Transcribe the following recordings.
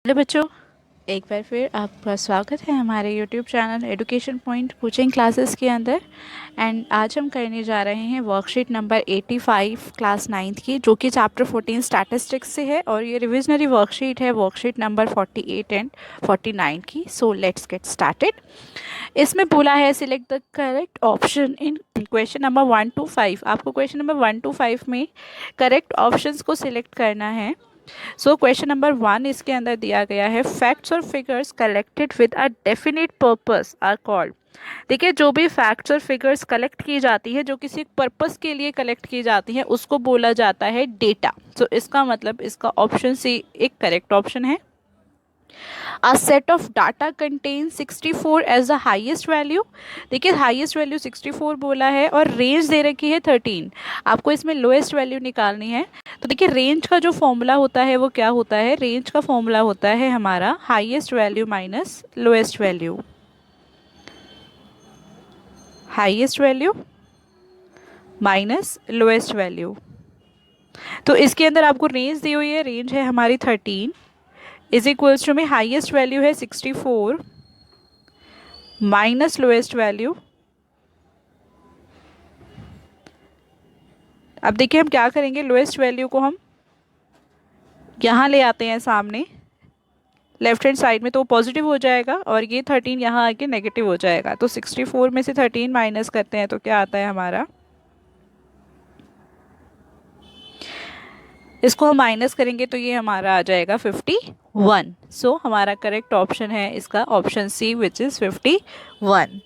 Hello बच्चों, एक बार फिर आपका स्वागत है हमारे YouTube channel education point coaching classes के अंदर। एंड आज हम करने जा रहे हैं वर्कशीट नंबर 85 क्लास 9th की, जो कि चैप्टर 14 स्टैटिस्टिक्स से है और ये रिविजनरी वर्कशीट है वर्कशीट नंबर 48 एंड 49 की। So let's get started. इसमें बोला है select the correct option in question number 1 to 5। आपको क्वेश्चन नंबर 1 to 5 में करेक्ट ऑप्शंस को सिलेक्ट करना है। सो क्वेश्चन नंबर 1 इसके अंदर दिया गया है, फैक्ट्स और figures collected with a definite purpose are called. देखिए, जो भी फैक्ट्स और फिगर्स कलेक्ट की जाती है, जो किसी पर्पस के लिए कलेक्ट की जाती है, उसको बोला जाता है डेटा। सो इसका मतलब इसका ऑप्शन सी एक करेक्ट ऑप्शन है। A set of data contains 64 as the highest value। देखिए, हाईएस्ट वैल्यू 64 बोला है और रेंज दे रखी है 13। आपको इसमें लोएस्ट वैल्यू निकालनी है। तो देखिए, रेंज का जो फॉर्मूला होता है वो क्या होता है? रेंज का फॉर्मूला होता है हमारा highest value minus lowest value. Highest value minus lowest value. तो इसके अंदर आपको रेंज दी हुई है, रेंज है हमारी 13 इज इक्वल्स टू में हाईएस्ट वैल्यू है 64 माइनस लोएस्ट वैल्यू। अब देखिए हम क्या करेंगे, लोएस्ट वैल्यू को हम यहाँ ले आते हैं सामने लेफ्ट हैंड साइड में, तो पॉजिटिव हो जाएगा और ये 13 यहाँ आके नेगेटिव हो जाएगा। तो 64 में से 13 माइनस करते हैं तो क्या आता है हमारा, इसको हम माइनस करेंगे तो ये हमारा आ जाएगा 51। सो हमारा करेक्ट ऑप्शन है इसका option C which is 51।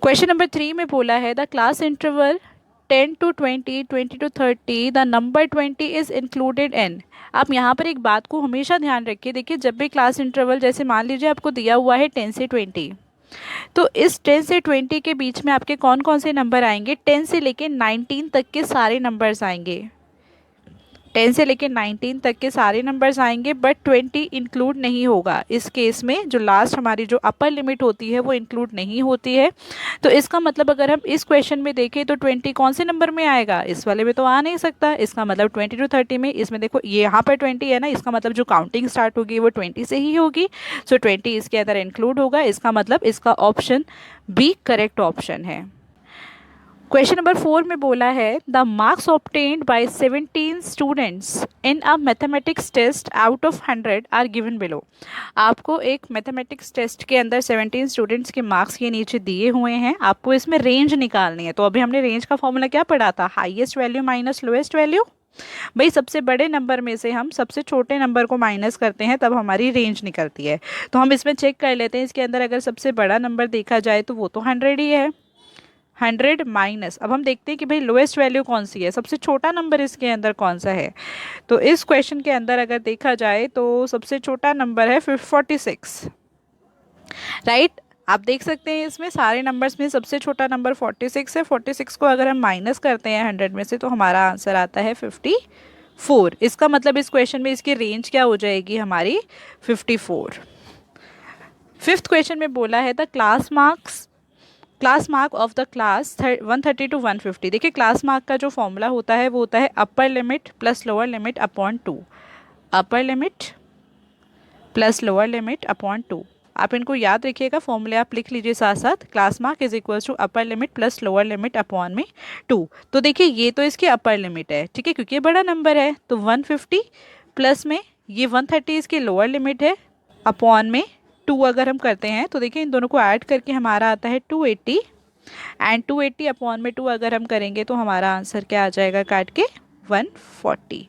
Question number 3 में बोला है the class interval 10 to 20, 20 to 30, the number 20 is included in. आप यहाँ पर एक बात को हमेशा ध्यान रखिए। देखिए, जब भी क्लास इंटरवल, जैसे मान लीजिए आपको दिया हुआ है 10 से 20, तो इस 10 से 20 के बीच में आपके कौन कौन से नंबर आएंगे? 10 से लेके 19 तक के सारे नंबर्स आएंगे। 10 से लेके 19 तक के सारे नंबर्स आएंगे, बट 20 इंक्लूड नहीं होगा। इस केस में जो लास्ट हमारी जो अपर लिमिट होती है वो इंक्लूड नहीं होती है। तो इसका मतलब अगर हम इस क्वेश्चन में देखें तो 20 कौन से नंबर में आएगा? इस वाले में तो आ नहीं सकता। इसका मतलब 20 to 30 में, इसमें देखो ये यहाँ पर 20 है ना, इसका मतलब जो काउंटिंग स्टार्ट होगी वो 20 से ही होगी। सो 20 इसके अंदर इंक्लूड होगा। इसका मतलब इसका ऑप्शन बी करेक्ट ऑप्शन है। क्वेश्चन नंबर 4 में बोला है the marks obtained by 17 students in a mathematics test out of 100 are given below. आपको एक मैथमेटिक्स टेस्ट के अंदर 17 स्टूडेंट्स के मार्क्स के नीचे दिए हुए हैं, आपको इसमें रेंज निकालनी है। तो अभी हमने रेंज का फॉर्मूला क्या पढ़ा था? Highest value minus lowest value. भाई, सबसे बड़े नंबर में से हम सबसे छोटे नंबर को माइनस करते हैं, तब हमारी रेंज निकलती है। तो हम इसमें चेक कर लेते हैं, इसके अंदर अगर सबसे बड़ा नंबर देखा जाए तो वो तो 100 ही है। 100 माइनस, अब हम देखते हैं कि भाई लोएस्ट वैल्यू कौन सी है, सबसे छोटा नंबर इसके अंदर कौन सा है। तो इस क्वेश्चन के अंदर अगर देखा जाए तो सबसे छोटा नंबर है 46, राइट। आप देख सकते हैं इसमें सारे नंबर्स में सबसे छोटा नंबर 46 है। 46 को अगर हम माइनस करते हैं 100 में से तो हमारा आंसर आता है 54। इसका मतलब इस क्वेश्चन में इसकी रेंज क्या हो जाएगी हमारी? 54। फिफ्थ क्वेश्चन में बोला है the class mark of the class 130 to 150। देखिए, क्लास मार्क का जो फॉर्मूला होता है वो होता है अपर limit plus lower limit upon 2। अपर limit plus lower limit upon 2। आप इनको याद रखिएगा, फॉर्मूले आप लिख लीजिए साथ साथ। Class mark is equal to upper limit plus lower limit upon में 2। तो देखिए, ये तो इसकी अपर लिमिट है, ठीक है, क्योंकि ये बड़ा नंबर है। तो 150 प्लस में ये 130 इसकी लोअर लिमिट है, अपॉन में 2 अगर हम करते हैं तो देखिए इन दोनों को ऐड करके हमारा आता है 280। एंड 280 अपॉन में 2 अगर हम करेंगे तो हमारा आंसर क्या आ जाएगा काट के? 140।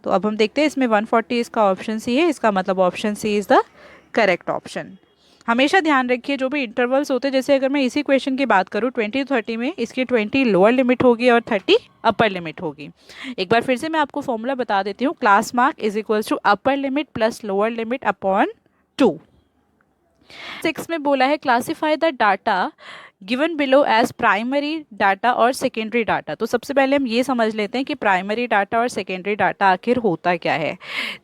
तो अब हम देखते हैं इसमें 140 इसका ऑप्शन सी है। इसका मतलब option C is the correct option. हमेशा ध्यान रखिए, जो भी इंटरवल्स होते हैं, जैसे अगर मैं इसी क्वेश्चन की बात करूँ 20 to 30 में, इसकी 20 लोअर लिमिट होगी और 30 अपर लिमिट होगी। एक बार फिर से मैं आपको फॉर्मूला बता देती हूँ। Class mark is equal to upper limit plus lower limit upon 2। 6 में बोला है classify the data given below as primary data और सेकेंडरी डाटा। तो सबसे पहले हम ये समझ लेते हैं कि प्राइमरी डाटा और सेकेंडरी डाटा आखिर होता क्या है।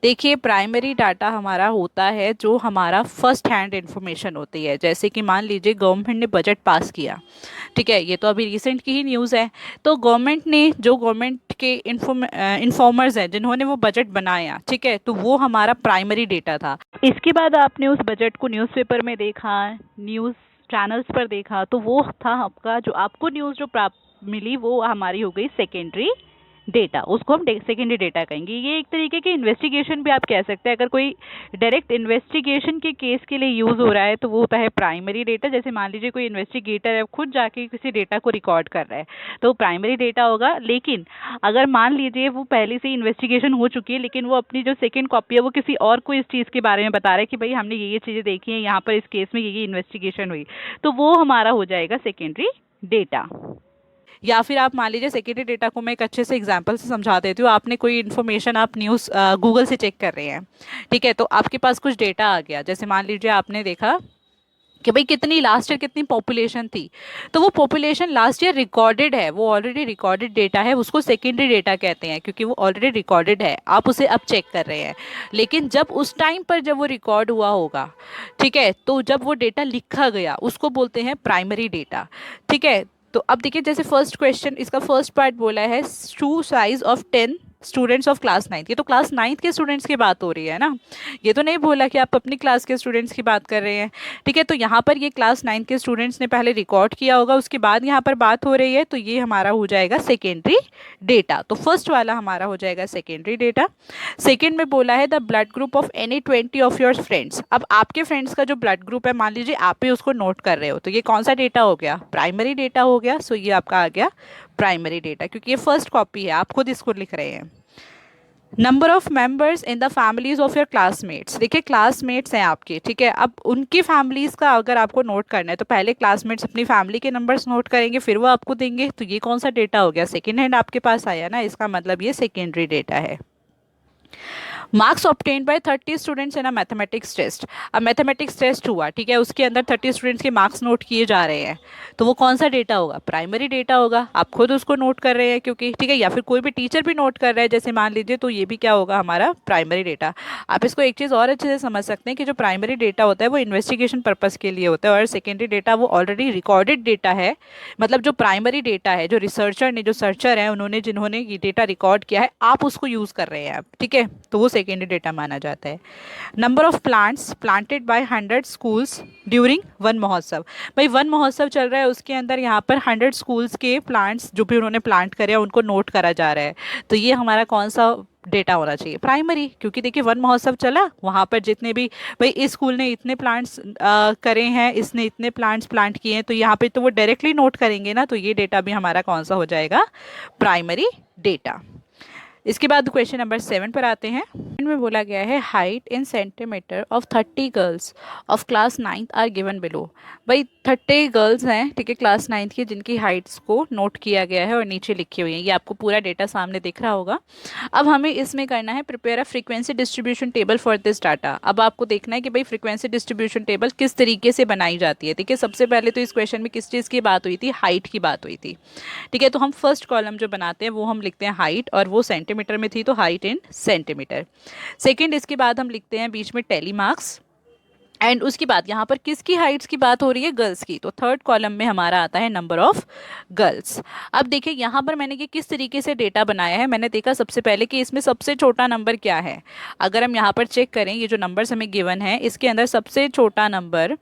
देखिए, प्राइमरी डाटा हमारा होता है जो हमारा फर्स्ट हैंड इंफॉर्मेशन होती है, जैसे कि मान लीजिए गवर्नमेंट ने बजट पास किया, ठीक है, ये तो अभी रिसेंट की ही न्यूज़ है। तो गवर्नमेंट ने जो गवर्नमेंट के इन्फॉर्मर्स हैं जिन्होंने वो बजट बनाया, ठीक है, तो वो हमारा प्राइमरी डेटा था। इसके बाद आपने उस बजट को न्यूज़पेपर में देखा, न्यूज़ चैनल्स पर देखा, तो वो था आपका जो आपको न्यूज़ जो प्राप्त मिली वो हमारी हो गई सेकेंडरी डेटा, उसको हम सेकेंडरी डेटा कहेंगे। ये एक तरीके की इन्वेस्टिगेशन भी आप कह सकते हैं। अगर कोई डायरेक्ट इन्वेस्टिगेशन के केस के लिए यूज़ हो रहा है तो वो होता है प्राइमरी डेटा। जैसे मान लीजिए कोई इन्वेस्टिगेटर है, खुद जाके किसी डेटा को रिकॉर्ड कर रहा है, तो प्राइमरी डेटा होगा। लेकिन अगर मान लीजिए वो पहले से इन्वेस्टिगेशन हो चुकी है, लेकिन वो अपनी जो सेकेंड कॉपी है वो किसी और को इस चीज़ के बारे में बता रहा है कि भाई हमने ये चीज़ें देखी हैं, यहाँ पर इस केस में ये इन्वेस्टिगेशन हुई, तो वो हमारा हो जाएगा सेकेंडरी डेटा। या फिर आप मान लीजिए सेकेंडरी डेटा को मैं एक अच्छे से एग्जांपल से समझा देती हूँ। आपने कोई इन्फॉर्मेशन आप न्यूज़ गूगल से चेक कर रहे हैं, ठीक है, तो आपके पास कुछ डेटा आ गया। जैसे मान लीजिए आपने देखा कि भाई कितनी लास्ट ईयर कितनी पॉपुलेशन थी, तो वो पॉपुलेशन लास्ट ईयर रिकॉर्डेड है, वो ऑलरेडी रिकॉर्डेड डेटा है, उसको सेकेंडरी डेटा कहते हैं क्योंकि वो ऑलरेडी रिकॉर्डेड है, आप उसे अब चेक कर रहे हैं। लेकिन जब उस टाइम पर जब वो रिकॉर्ड हुआ होगा, ठीक है, तो जब वो डेटा लिखा गया उसको बोलते हैं प्राइमरी डेटा, ठीक है। तो अब देखिए, जैसे फर्स्ट क्वेश्चन इसका फर्स्ट पार्ट बोला है to size of 10 students of class 9। ये तो क्लास 9 के स्टूडेंट्स की बात हो रही है ना, ये तो नहीं बोला कि आप अपनी क्लास के स्टूडेंट्स की बात कर रहे हैं, ठीक है। तो यहाँ पर ये क्लास 9 के स्टूडेंट्स ने पहले रिकॉर्ड किया होगा, उसके बाद यहाँ पर बात हो रही है, तो ये हमारा हो जाएगा सेकेंडरी डेटा। तो फर्स्ट वाला हमारा हो जाएगा सेकेंडरी डेटा। सेकेंड में बोला है the blood group of any 20 of your friends. अब आपके फ्रेंड्स का जो ब्लड ग्रुप है, मान लीजिए आप ही उसको नोट कर रहे हो, तो ये कौन सा डेटा हो गया, प्राइमरी डेटा हो गया। सो ये आपका आ गया प्राइमरी डेटा, क्योंकि ये फर्स्ट कॉपी है, आप खुद इसको लिख रहे हैं। Number of members in the families of your classmates. देखिए, क्लासमेट्स हैं आपके, ठीक है, अब उनकी फैमिलीज का अगर आपको नोट करना है तो पहले क्लासमेट्स अपनी फैमिली के नंबर्स नोट करेंगे, फिर वो आपको देंगे। तो ये कौन सा डेटा हो गया, सेकेंड हैंड आपके पास आया ना, इसका मतलब ये सेकेंडरी डेटा है। Marks obtained by 30 students in a mathematics test. अब मैथमेटिक्स टेस्ट हुआ, ठीक है, उसके अंदर 30 स्टूडेंट्स के मार्क्स नोट किए जा रहे हैं, तो वो कौन सा डेटा होगा, प्राइमरी डेटा होगा। आप खुद उसको नोट कर रहे हैं क्योंकि, ठीक है, या फिर कोई भी टीचर भी नोट कर रहा है जैसे मान लीजिए, तो ये भी क्या होगा, हमारा प्राइमरी डेटा। आप इसको एक चीज़ और अच्छे से समझ सकते हैं कि जो प्राइमरी डेटा होता है वो इन्वेस्टिगेशन पर्पज़ के लिए होता है, और सेकेंडरी डेटा वो ऑलरेडी रिकॉर्डेड डेटा है। मतलब जो प्राइमरी डेटा है, जो रिसर्चर ने, जो सर्चर है, उन्होंने जिन्होंने ये डेटा रिकॉर्ड किया है, आप उसको यूज़ कर रहे हैं, ठीक है, तो वो सेकेंडरी डेटा माना जाता है। Number of plants planted by 100 schools during one महोत्सव। भाई वन महोत्सव चल रहा है, उसके अंदर यहाँ पर 100 स्कूल्स के प्लांट्स जो भी उन्होंने प्लांट करे हैं उनको नोट करा जा रहा है, तो ये हमारा कौन सा डेटा होना चाहिए, प्राइमरी। क्योंकि देखिए वन महोत्सव चला, वहाँ पर जितने भी, भाई इस स्कूल ने इतने प्लांट्स करे हैं, इसने इतने प्लांट्स प्लांट किए हैं, तो यहाँ पे तो वो डायरेक्टली नोट करेंगे ना, तो ये डेटा भी हमारा कौन सा हो जाएगा, प्राइमरी डेटा। इसके बाद क्वेश्चन नंबर 7 पर आते हैं। में बोला गया है height in centimetre of 30 girls of class 9 are given below. भाई 30 गर्ल्स हैं, ठीक है, क्लास 9 की, जिनकी हाइट्स को नोट किया गया है और नीचे लिखी हुई है। ये आपको पूरा डेटा सामने दिख रहा होगा। अब हमें इसमें करना है prepare a frequency distribution table for this data. अब आपको देखना है कि भाई फ्रीक्वेंसी डिस्ट्रीब्यूशन टेबल किस तरीके से बनाई जाती है। ठीक है, सबसे पहले तो इस क्वेश्चन में किस चीज़ की बात हुई थी, हाइट की बात हुई थी। ठीक है, तो हम फर्स्ट कॉलम जो बनाते हैं वो हम लिखते हैं हाइट, और वो सेंटीमीटर में थी तो हाइट इन सेंटीमीटर। सेकेंड, इसके बाद हम लिखते हैं बीच में टेली मार्क्स, एंड उसके बाद यहाँ पर किसकी हाइट्स की बात हो रही है, गर्ल्स की, तो थर्ड कॉलम में हमारा आता है नंबर ऑफ गर्ल्स। अब देखिए यहाँ पर मैंने ये किस तरीके से डेटा बनाया है। मैंने देखा सबसे पहले कि इसमें सबसे छोटा नंबर क्या है। अगर हम यहाँ पर चेक करें, ये जो नंबर्स हमें गिवन है इसके अंदर सबसे छोटा नंबर,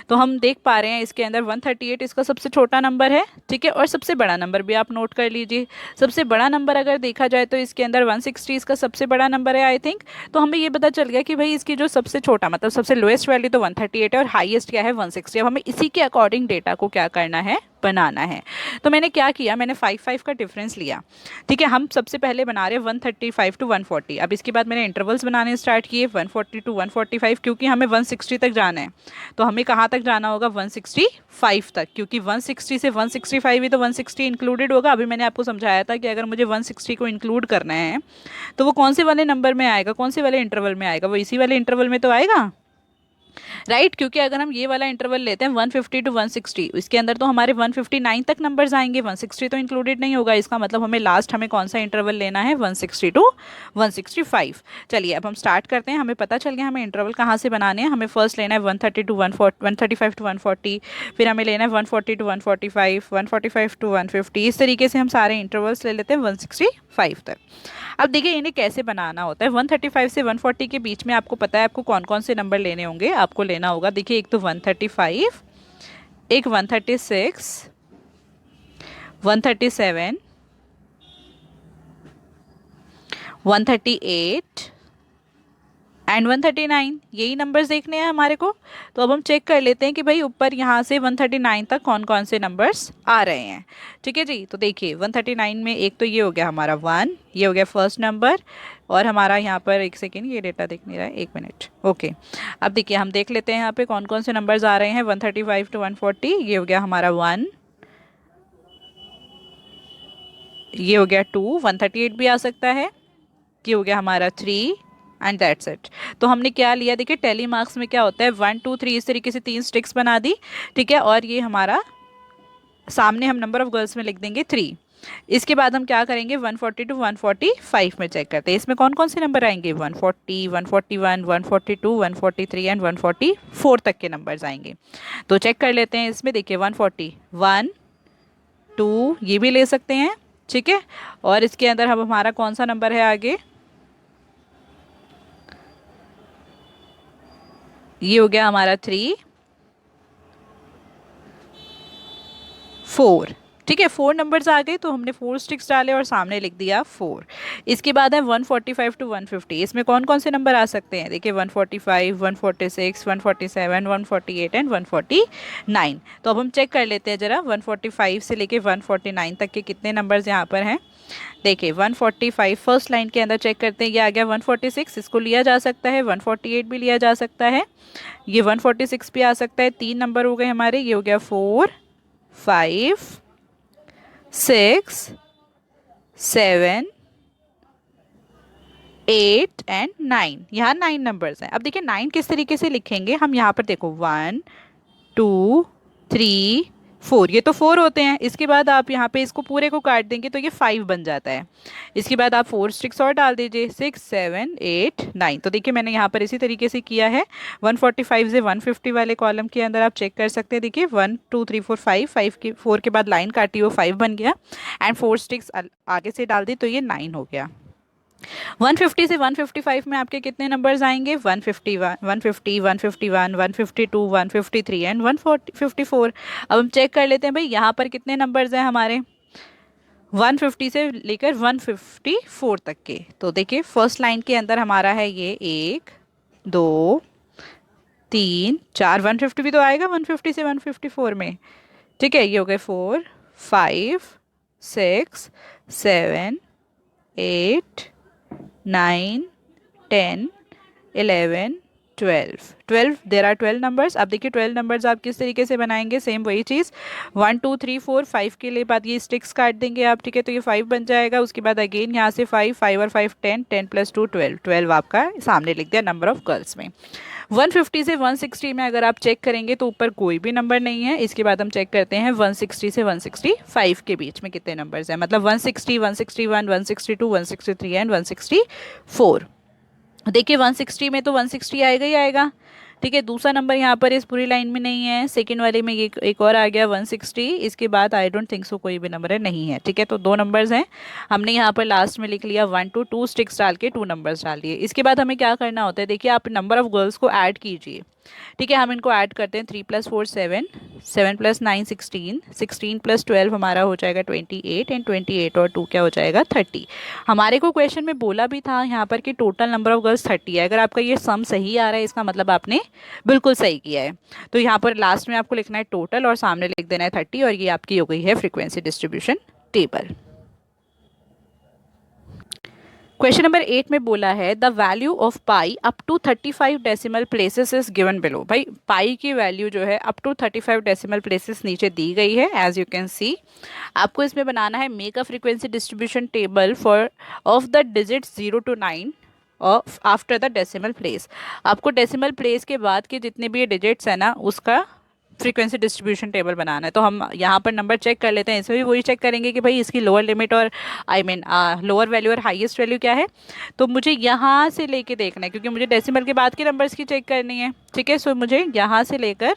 तो हम देख पा रहे हैं इसके अंदर 138 इसका सबसे छोटा नंबर है। ठीक है, और सबसे बड़ा नंबर भी आप नोट कर लीजिए। सबसे बड़ा नंबर अगर देखा जाए तो इसके अंदर 160 इसका सबसे बड़ा नंबर है आई थिंक। तो हमें ये पता चल गया कि भाई इसकी जो सबसे छोटा मतलब सबसे लोएस्ट वैल्यू तो 138 है और हाईएस्ट क्या है 160। अब हमें इसी के अकॉर्डिंग डेटा को क्या करना है, बनाना है। तो मैंने क्या किया, मैंने 5 का डिफरेंस लिया। ठीक है, हम सबसे पहले बना रहे हैं 135 टू 140। अब इसके बाद मैंने इंटरवल्स बनाने स्टार्ट किए 140 टू 145, क्योंकि हमें 160 तक जाना है। तो हमें कहाँ तक जाना होगा, 165 तक, क्योंकि 160 से 165 ही तो 160 इंक्लूडेड होगा। अभी मैंने आपको समझाया था कि अगर मुझे 160 को इंक्लूड करना है तो वो कौन से वाले नंबर में आएगा, कौन से वाले इंटरवल में आएगा, वो इसी वाले इंटरवल में तो आएगा। राइट, क्योंकि अगर हम ये वाला इंटरवल लेते हैं 150 टू 160, इसके अंदर तो हमारे 159 तक नंबर्स आएंगे, 160 तो इंक्लूडेड नहीं होगा। इसका मतलब हमें कौन सा इंटरवल लेना है, 160 टू 165। चलिए अब हम स्टार्ट करते हैं। हमें पता चल गया हमें इंटरवल कहाँ से बनाने हैं। हमें फर्स्ट लेना है 130 टू 135 टू 140, फिर हमें लेना है 140 टू 145, 145 टू 150। इस तरीके से हम सारे इंटरवल्स ले लेते हैं 165 तक। अब देखिए इन्हें कैसे बनाना होता है। 135 से 140 के बीच में आपको पता है आपको कौन कौन से नंबर लेने होंगे। आपको लेना होगा, देखिए एक तो 135, एक 136, 137, 138 एंड 139, यही नंबर्स देखने हैं हमारे को। तो अब हम चेक कर लेते हैं कि भाई ऊपर यहाँ से 139 तक कौन कौन से नंबर्स आ रहे हैं। ठीक है जी, तो देखिए 139 में एक तो ये हो गया हमारा 1, ये हो गया फर्स्ट नंबर, और हमारा यहाँ पर एक सेकेंड ये डेटा दिख नहीं रहा है, एक मिनट। ओके, अब देखिए हम देख लेते हैं यहाँ पे कौन कौन से नंबर्स आ रहे हैं। 135 टू 140, ये हो गया हमारा 1, ये हो गया 2, 138 भी आ सकता है, ये हो गया हमारा 3 एंड दैट्स इट। तो हमने क्या लिया, देखिए टेली मार्क्स में क्या होता है 1 2 3 इस तरीके से 3 स्टिक्स बना दी। ठीक है, और ये हमारा सामने हम नंबर ऑफ गर्ल्स में लिख देंगे 3। इसके बाद हम क्या करेंगे 140 टू 145 में चेक करते हैं इसमें कौन कौन से नंबर आएंगे। 140, 141, 142, 143 एंड 144 तक के नंबर्स आएंगे। तो चेक कर लेते हैं इसमें, देखिए 140, 1 2 ये भी ले सकते हैं। ठीक है, और इसके अंदर अब हमारा कौन सा नंबर है आगे, ये हो गया हमारा 3 4। ठीक है, 4 नंबर्स आ गए तो हमने 4 स्टिक्स डाले और सामने लिख दिया 4। इसके बाद है 145 टू 150, इसमें कौन कौन से नंबर आ सकते हैं। देखिए 145, 146, 147, 148 एंड 149। तो अब हम चेक कर लेते हैं ज़रा 145 से लेके 149 तक के कितने नंबर्स यहाँ पर हैं। देखिए 145 फर्स्ट लाइन के अंदर चेक करते हैं, ये आ गया 146, इसको लिया जा सकता है, 148 भी लिया जा सकता है, ये 146 भी आ सकता है। 3 नंबर हो गए हमारे, ये हो गया 4 5 6 7 8 एंड 9, यहाँ 9 नंबर्स हैं। अब देखिए 9 किस तरीके से लिखेंगे हम, यहाँ पर देखो 1 2 3 4, ये तो 4 होते हैं। इसके बाद आप यहाँ पे इसको पूरे को काट देंगे तो ये 5 बन जाता है। इसके बाद आप 4 स्टिक्स और डाल दीजिए, 6 7 8 9। तो देखिए मैंने यहाँ पर इसी तरीके से किया है। 145 से 150 वाले कॉलम के अंदर आप चेक कर सकते हैं, देखिए 1 2 3 4 5, 5 के 4 के बाद लाइन काटी वो 5 बन गया, एंड 4 स्टिक्स आगे से डाल दी तो ये 9 हो गया। 150 से 155 में आपके कितने नंबर्स आएंगे, 151, 150, 151, 152, 153 एंड 154। अब हम चेक कर लेते हैं भाई यहाँ पर कितने नंबर्स हैं हमारे 150 से लेकर 154 तक के। तो देखिए फर्स्ट लाइन के अंदर हमारा है ये 1 2 3 4, 150 भी तो आएगा 150 से 154 में। ठीक है, ये हो गए 4 5 6 7 8 9 10 11 12 देर आर 12 नंबर्स। अब देखिए 12 नंबर्स आप किस तरीके से बनाएंगे, सेम वही चीज़ 1 2 3 4 5 के लिए बाद ये स्टिक्स काट देंगे आप। ठीक है, तो ये 5 बन जाएगा। उसके बाद अगेन यहाँ से 5 5 और 5 10, 10 प्लस 2 12, 12 आपका सामने लिख दिया नंबर ऑफ गर्ल्स में। 150 से 160 में अगर आप चेक करेंगे तो ऊपर कोई भी नंबर नहीं है। इसके बाद हम चेक करते हैं 160 से 165 के बीच में कितने नंबर्स हैं, मतलब 160, 161, 162, 163 एंड 164। देखिए 160 में तो 160 आएगा ही आएगा। ठीक है, दूसरा नंबर यहाँ पर इस पूरी लाइन में नहीं है, सेकंड वाले में ये एक और आ गया 160। इसके बाद आई डोंट थिंक सो कोई भी नंबर है, नहीं है। ठीक है, तो 2 नंबर्स हैं, हमने यहाँ पर लास्ट में लिख लिया 1 2 2 स्टिक्स डाल के 2 नंबर्स डाल दिए। इसके बाद हमें क्या करना होता है, देखिए आप नंबर ऑफ गर्ल्स को ऐड कीजिए। ठीक है, हम इनको ऐड करते हैं, 3 + 4 7, 7 + 9 16, 16 + 12 हमारा हो जाएगा 28 एंड 28 और 2 क्या हो जाएगा 30। हमारे को क्वेश्चन में बोला भी था यहाँ पर कि टोटल नंबर ऑफ गर्ल्स 30 है। अगर आपका ये सम सही आ रहा है इसका मतलब आपने बिल्कुल सही किया है। तो यहाँ पर लास्ट में आपको लिखना है टोटल और सामने लिख देना है 30, और ये आपकी हो गई है frequency distribution table. Question number 8 में बोला है the value of pi up to 35 decimal places is given below. भाई पाई की वैल्यू जो है अप टू 35 डेसिमल प्लेसेस नीचे दी गई है एज यू कैन सी। आपको इसमें बनाना है make a frequency distribution table for of the digit 0 to 9 of after the decimal place. आपको डेसिमल प्लेस के बाद के जितने भी डिजिट्स है ना उसका फ्रीक्वेंसी डिस्ट्रीब्यूशन टेबल बनाना है। तो हम यहाँ पर नंबर चेक कर लेते हैं, इसमें भी वही चेक करेंगे कि भाई इसकी लोअर लिमिट और आई मीन लोअर वैल्यू और हाईएस्ट वैल्यू क्या है। तो मुझे यहाँ से लेके देखना है क्योंकि मुझे डेसिमल के बाद के नंबर्स की चेक करनी है, ठीक है। सो मुझे यहाँ से लेकर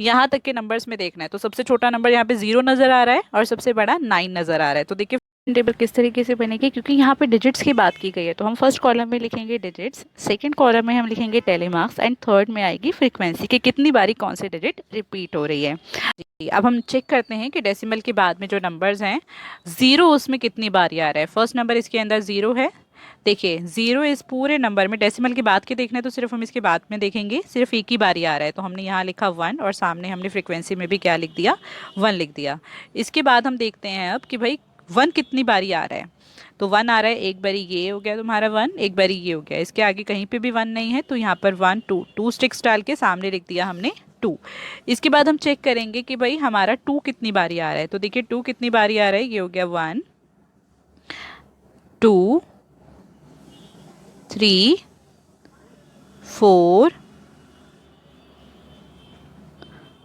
यहाँ तक के नंबर्स में देखना है। तो सबसे छोटा नंबर यहाँ पे 0 नज़र आ रहा है और सबसे बड़ा 9 नज़र आ रहा है। तो देखिए टेबल किस तरीके से बनेगी, क्योंकि यहाँ पे डिजिट्स की बात की गई है। तो हम फर्स्ट कॉलम में लिखेंगे डिजिट्स, सेकंड कॉलम में हम लिखेंगे टेलीमार्क्स एंड थर्ड में आएगी फ्रीक्वेंसी कि कितनी बारी कौन से डिजिट रिपीट हो रही है। जी, अब हम चेक करते हैं कि डेसिमल के बाद में जो नंबर्स हैं 0 उसमें कितनी बारी आ रहा है। फर्स्ट नंबर इसके अंदर 0 है। देखिए 0 इस पूरे नंबर में डेसिमल के बाद के देखना है तो सिर्फ हम इसके बाद में देखेंगे, सिर्फ एक ही बारी आ रहा है। तो हमने यहाँ लिखा 1 और सामने हमने फ्रीक्वेंसी में भी क्या लिख दिया, 1 लिख दिया। इसके बाद हम देखते हैं अब कि भाई 1 कितनी बारी आ रहा है। तो 1 आ रहा है, एक बारी ये हो गया तुम्हारा 1, एक बारी ये हो गया, इसके आगे कहीं पे भी 1 नहीं है। तो यहाँ पर 1 2 2 स्टिक्स डाल के सामने लिख दिया हमने 2। इसके बाद हम चेक करेंगे कि भाई हमारा 2 कितनी बारी आ रहा है। तो देखिए 2 कितनी बारी आ रहा है, ये हो गया 1 2 3 4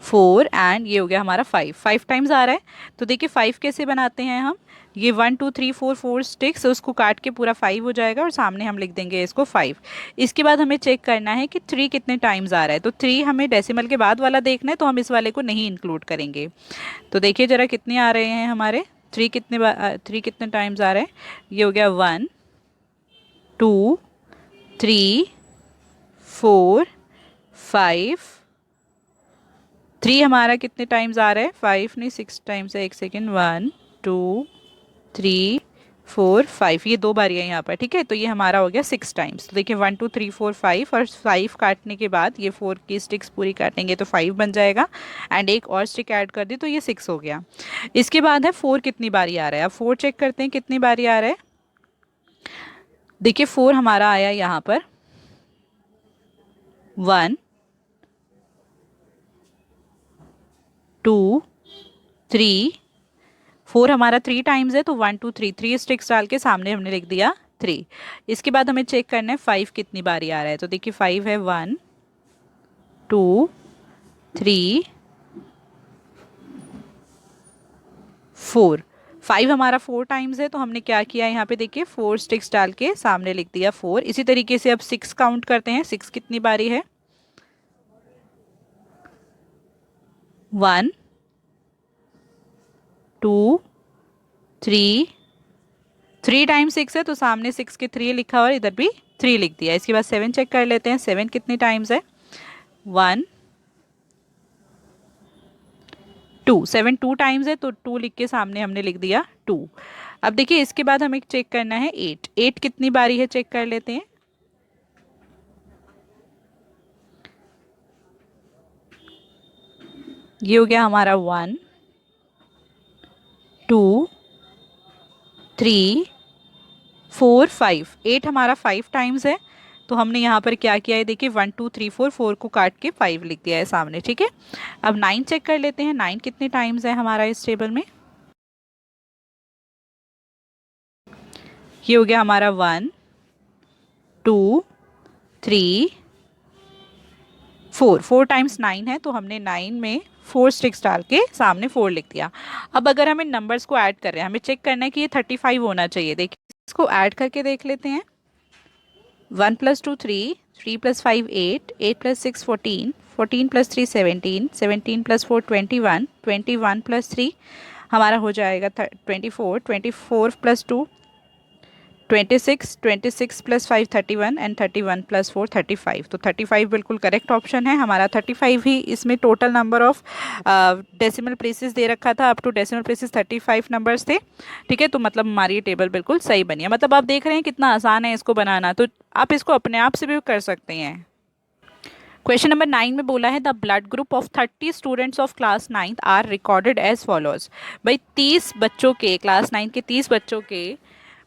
4 एंड ये हो गया हमारा 5। 5 टाइम्स आ रहा है। तो देखिए 5 कैसे बनाते हैं हम, ये 1 2 3 4 4 स्टिक्स उसको काट के पूरा 5 हो जाएगा और सामने हम लिख देंगे इसको 5। इसके बाद हमें चेक करना है कि 3 कितने टाइम्स आ रहा है। तो 3 हमें डेसिमल के बाद वाला देखना है तो हम इस वाले को नहीं इंक्लूड करेंगे। तो देखिए ज़रा कितने आ रहे हैं हमारे 3 3 कितने टाइम्स आ रहे हैं, ये हो गया 1 2 3 4 5। 3 हमारा कितने टाइम्स आ रहा है, 5 नहीं 6 टाइम्स है, एक सेकेंड, 1 2 3 4 5, ये 2 बारी है यहाँ पर, ठीक है। तो ये हमारा हो गया 6 टाइम्स। तो देखिए 1 2 3 4 5 और 5 काटने के बाद ये 4 की स्टिक्स पूरी काटेंगे तो 5 बन जाएगा एंड एक और स्टिक ऐड कर दी तो ये 6 हो गया। इसके बाद है 4 कितनी बारी आ रहा है। अब 4 चेक करते हैं कितनी बारी आ रहा है। देखिए 4 हमारा आया यहाँ पर 1 2 3 4 हमारा 3 टाइम्स है तो 1 2 3 3 स्टिक्स डाल के सामने हमने लिख दिया 3। इसके बाद हमें चेक करना है 5 कितनी बारी आ रहा है। तो देखिए 5 है 1 2 3 4। 5 हमारा 4 टाइम्स है तो हमने क्या किया यहाँ पे देखिए 4 स्टिक्स डाल के सामने लिख दिया 4। इसी तरीके से अब 6 काउंट करते हैं, 6 कितनी बारी है, 1 2 3 3 टाइम्स 6 है तो सामने 6 के 3 लिखा और इधर भी 3 लिख दिया। इसके बाद 7 चेक कर लेते हैं, 7 कितनी टाइम्स है, 1 2। 7 2 टाइम्स है तो 2 लिख के सामने हमने लिख दिया 2। अब देखिए इसके बाद हमें चेक करना है 8। 8 कितनी बारी है चेक कर लेते हैं। ये हो गया हमारा 1 2 3 4 5। 8 हमारा 5 टाइम्स है तो हमने यहाँ पर क्या किया है देखिए 1 2 3 4 4 को काट के 5 लिख दिया है सामने, ठीक है। अब 9 चेक कर लेते हैं, 9 कितने टाइम्स है हमारा इस टेबल में। ये हो गया हमारा 1 2 3 4। 4 टाइम्स 9 है तो हमने 9 में 4 स्टिक्स डाल के सामने 4 लिख दिया। अब अगर हम इन नंबर्स को ऐड कर रहे हैं हमें चेक करना है कि ये 35 होना चाहिए। देखिए इसको ऐड करके देख लेते हैं। 1 + 2 3 3 + 5 8 8 + 6 14 14 + 3 17 17 + 4 21 21 + 3 हमारा हो जाएगा 24 24 + 2 26 26 + 5 31 एंड 31 + 4 35। तो 35 बिल्कुल करेक्ट ऑप्शन है हमारा। 35 ही इसमें total number of decimal places दे रखा था, up to decimal places 35 numbers थे, ठीक है। तो मतलब हमारी ये टेबल बिल्कुल सही बनी है। मतलब आप देख रहे हैं कितना आसान है इसको बनाना, तो आप इसको अपने आप से भी कर सकते हैं। क्वेश्चन नंबर 9 में बोला है the blood group of 30 students of class 9th are recorded as follows. भाई 30 बच्चों के, क्लास 9 के 30 बच्चों के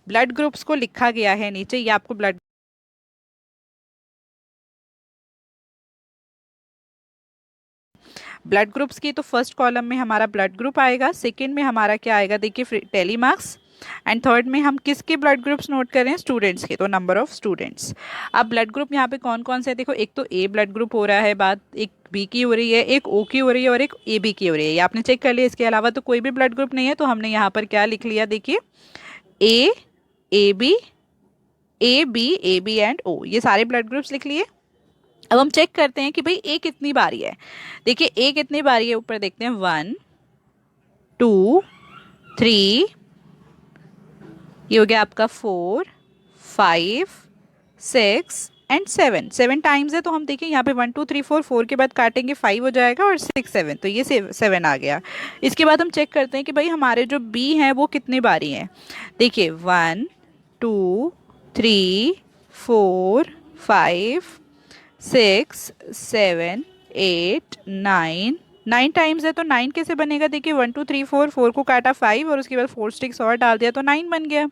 ब्लड ग्रुप्स को लिखा गया है नीचे। ये आपको ब्लड ग्रुप्स की तो फर्स्ट कॉलम में हमारा ब्लड ग्रुप आएगा, सेकंड में हमारा क्या आएगा देखिए टेलीमार्क्स, एंड थर्ड में हम किसके ब्लड ग्रुप्स नोट कर रहे हैं, स्टूडेंट्स के, तो नंबर ऑफ स्टूडेंट्स। अब ब्लड ग्रुप यहाँ पे कौन कौन से है, देखो एक तो ए ब्लड ग्रुप हो रहा है बात, एक बी की हो रही है, एक ओ की हो रही है और एक ए बी की हो रही है, ये आपने चेक कर लिया। इसके अलावा तो कोई भी ब्लड ग्रुप नहीं है, तो हमने यहाँ पर क्या लिख लिया, देखिए A, A B, A B and O, ये सारे ब्लड ग्रुप्स लिख लिए। अब हम चेक करते हैं कि भाई ए कितनी बारी है। देखिए ए कितनी बारी है, ऊपर देखते हैं, 1 2 3, ये हो गया आपका 4 5 6 एंड 7, 7 टाइम्स है। तो हम देखिए यहाँ पे 1 2 3 4, 4 के बाद काटेंगे 5 हो जाएगा और 6 7, तो ये 7 आ गया। इसके बाद हम चेक करते हैं कि भाई हमारे जो बी हैं वो कितनी बारी हैं। देखिए 1 2 3 4 5 6 7 8 9, 9 टाइम्स है, तो 9 कैसे बनेगा, देखिए 1 2 3 4, 4 को काटा 5 और उसके बाद 4 स्टिक्स और डाल दिया तो 9 बन गया।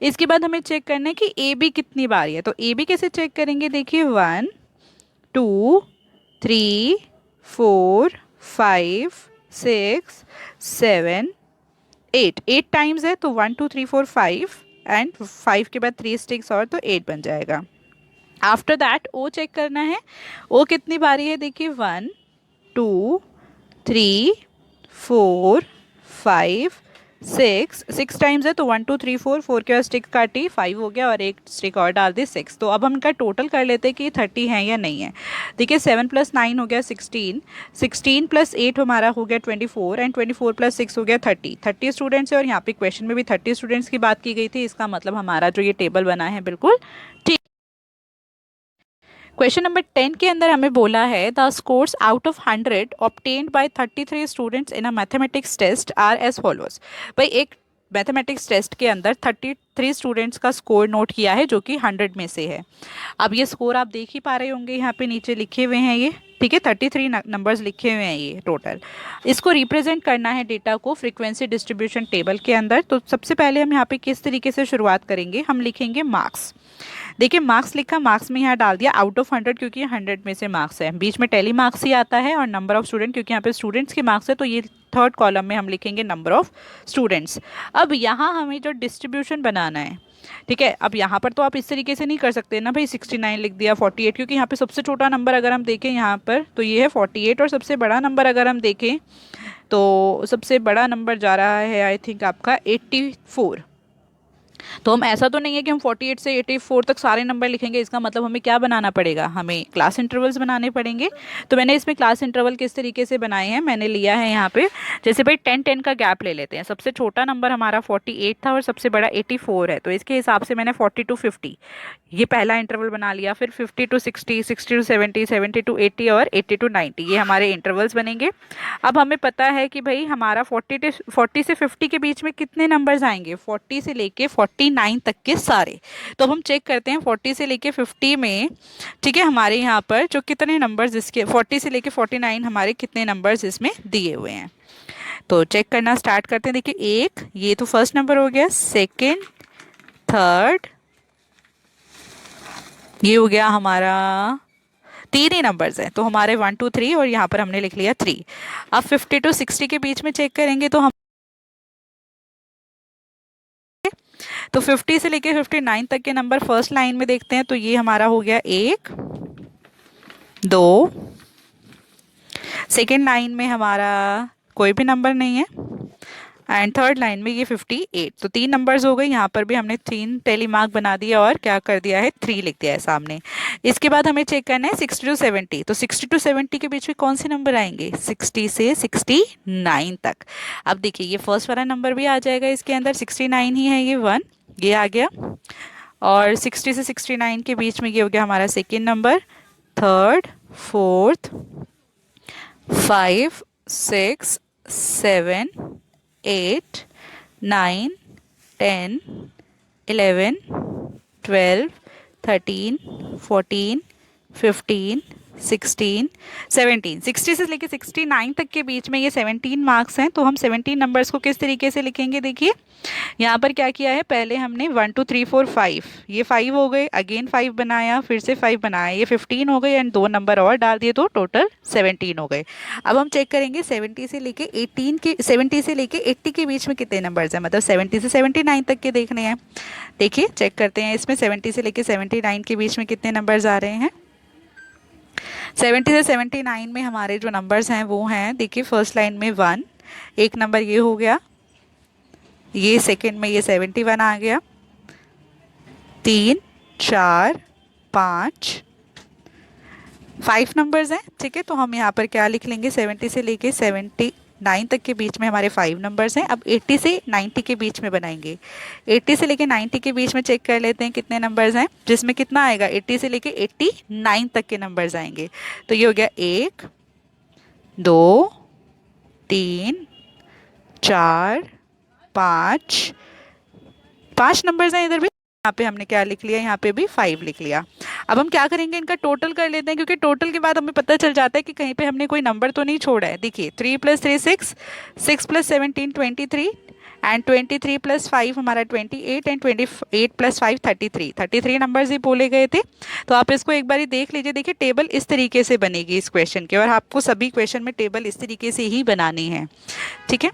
इसके बाद हमें चेक करना है कि ए बी कितनी बारी है, तो ए बी कैसे चेक करेंगे, देखिए 1 2 3 4 5 6 7 8, 8 टाइम्स है, तो 1 2 3 4 5 एंड 5 के बाद 3 स्टिक्स और, तो 8 बन जाएगा। आफ्टर दैट ओ चेक करना है, ओ कितनी बारी है, देखिए 1 2 3 4 5 6, 6 टाइम्स है, तो 1 2 3 4, 4 के बाद स्टिक काटी 5 हो गया और एक स्टिक और डाल दी 6। तो अब हम इनका टोटल कर लेते हैं कि 30 है या नहीं है। देखिए 7 + 9 हो गया 16, 16 + 8 हमारा हो गया 24 एंड 24 + 6 हो गया 30, 30 स्टूडेंट्स है और यहाँ पे क्वेश्चन में भी 30 स्टूडेंट्स की बात की गई थी। इसका मतलब हमारा जो ये टेबल बना है बिल्कुल ठीक। क्वेश्चन नंबर 10 के अंदर हमें बोला है the scores out of 100 obtained by 33 students in a mathematics test are as follows. भाई एक मैथमेटिक्स टेस्ट के अंदर 33 स्टूडेंट्स का स्कोर नोट किया है जो कि 100 में से है। अब ये स्कोर आप देख ही पा रहे होंगे, यहाँ पे नीचे लिखे हुए हैं ये, ठीक है, 33 नंबर्स लिखे हुए हैं ये टोटल। इसको रिप्रेजेंट करना है डेटा को फ्रीक्वेंसी डिस्ट्रीब्यूशन टेबल के अंदर। तो सबसे पहले हम यहाँ पे किस तरीके से शुरुआत करेंगे, हम लिखेंगे मार्क्स। देखिए मार्क्स लिखा, मार्क्स में यहाँ डाल दिया आउट ऑफ 100 क्योंकि 100 में से मार्क्स है, बीच में टेली मार्क्स ही आता है और नंबर ऑफ स्टूडेंट क्योंकि यहाँ पे स्टूडेंट्स के मार्क्स है, तो ये थर्ड कॉलम में हम लिखेंगे नंबर ऑफ स्टूडेंट्स। अब यहाँ हमें जो डिस्ट्रीब्यूशन बनाना है, ठीक है, अब यहाँ पर तो आप इस तरीके से नहीं कर सकते ना भाई 69 लिख दिया 48, क्योंकि यहाँ पे सबसे छोटा नंबर अगर हम देखें यहाँ पर तो ये है 48 और सबसे बड़ा नंबर अगर हम देखें तो सबसे बड़ा नंबर जा रहा है आई थिंक आपका 84। तो हम ऐसा तो नहीं है कि हम 48 से 84 तक सारे नंबर लिखेंगे, इसका मतलब हमें क्या बनाना पड़ेगा, हमें क्लास इंटरवल्स बनाने पड़ेंगे। तो मैंने इसमें क्लास इंटरवल किस तरीके से बनाए हैं, मैंने लिया है यहाँ पे, जैसे भाई 10-10 का गैप ले लेते हैं। सबसे छोटा नंबर हमारा 48 था और सबसे बड़ा 84 है, तो इसके हिसाब से मैंने 40 to 50 ये पहला इंटरवल बना लिया। फिर 50 to 60, 60 to 70, 70 to 80 और 80 to 90 ये हमारे इंटरवल्स बनेंगे। अब हमें पता है कि भाई हमारा 40 से 50 के बीच में कितने नंबर्स आएंगे, 40 से लेके 49 तक के सारे। तो अब हम चेक करते हैं 40 से लेके 50 में, ठीक है, हमारे यहाँ पर जो कितने नंबर्स इसके 40 से लेके 49 हमारे कितने नंबर्स इसमें दिए हुए हैं। तो चेक करना स्टार्ट करते हैं। देखिए एक, ये तो फर्स्ट नंबर हो गया, सेकेंड, थर्ड, ये हो गया हमारा, तीन ही नंबर्स हैं तो हमारे 1 2 3 और यहाँ पर हमने लिख लिया 3। अब 50 to 60 के बीच में चेक करेंगे तो हम तो 50 से लेके 59 तक के नंबर फर्स्ट लाइन में देखते हैं, तो ये हमारा हो गया 1 2, सेकेंड लाइन में हमारा कोई भी नंबर नहीं है एंड थर्ड लाइन में ये 58। तो 3 नंबर्स हो गए, यहाँ पर भी हमने 3 टेली मार्क बना दिया और क्या कर दिया है 3 लिख दिया है सामने। इसके बाद हमें चेक करना है 60 to 70, तो 60 to 70 के बीच में कौन से नंबर आएंगे, 60 से 69 तक। अब देखिए ये फर्स्ट वाला नंबर भी आ जाएगा इसके अंदर, 69 ही है, ये 1 ये आ गया, और 60 से 69 के बीच में ये हो गया हमारा सेकेंड नंबर, थर्ड, फोर्थ, 5 6 7 8 9 10 11 12 13 14 15 16, 17, 60 से लेके 69 तक के बीच में ये 17 मार्क्स हैं। तो हम 17 नंबर्स को किस तरीके से लिखेंगे, देखिए यहाँ पर क्या किया है, पहले हमने 1 2 3 4 5, ये 5 हो गए, अगेन 5 बनाया, फिर से 5 बनाया, ये 15 हो गए एंड 2 नंबर और डाल दिए, तो टोटल 17 हो गए। अब हम चेक करेंगे 70 से लेके 80 के बीच में कितने नंबर्स हैं, मतलब 70 से 79 तक के देखने हैं। देखिए चेक करते हैं इसमें 70 से लेके 79 के बीच में कितने नंबर्स आ रहे हैं। 70 से 79 में हमारे जो नंबर्स हैं वो हैं, देखिए फर्स्ट लाइन में 1, एक नंबर ये हो गया, ये सेकंड में ये 71 आ गया, 3 4 5 5 नंबर्स हैं, ठीक है। तो हम यहाँ पर क्या लिख लेंगे, 70 से लेके 79 तक के बीच में हमारे 5 नंबर्स हैं। अब 80 से 90 के बीच में बनाएंगे, 80 से लेके 90 के बीच में चेक कर लेते हैं कितने नंबर्स हैं, जिसमें कितना आएगा, 80 से लेके 89 तक के नंबर्स आएंगे। तो ये हो गया 1 2 3 4 5 5 नंबर्स हैं इधर भी, यहाँ पे हमने क्या लिख लिया, यहाँ पे भी 5 लिख लिया। अब हम क्या करेंगे, इनका टोटल कर लेते हैं, क्योंकि टोटल के बाद हमें पता चल जाता है कि कहीं पे हमने कोई नंबर तो नहीं छोड़ा है। देखिए 3 + 3 6, 6 + 17 23 एंड 23 + 5 हमारा 28 एंड 28 + 5 33 नंबर्स ही बोले गए थे। तो आप इसको एक बार देख लीजिए, देखिए टेबल इस तरीके से बनेगी इस क्वेश्चन के, और आपको सभी क्वेश्चन में टेबल इस तरीके से ही बनानी है, ठीक है।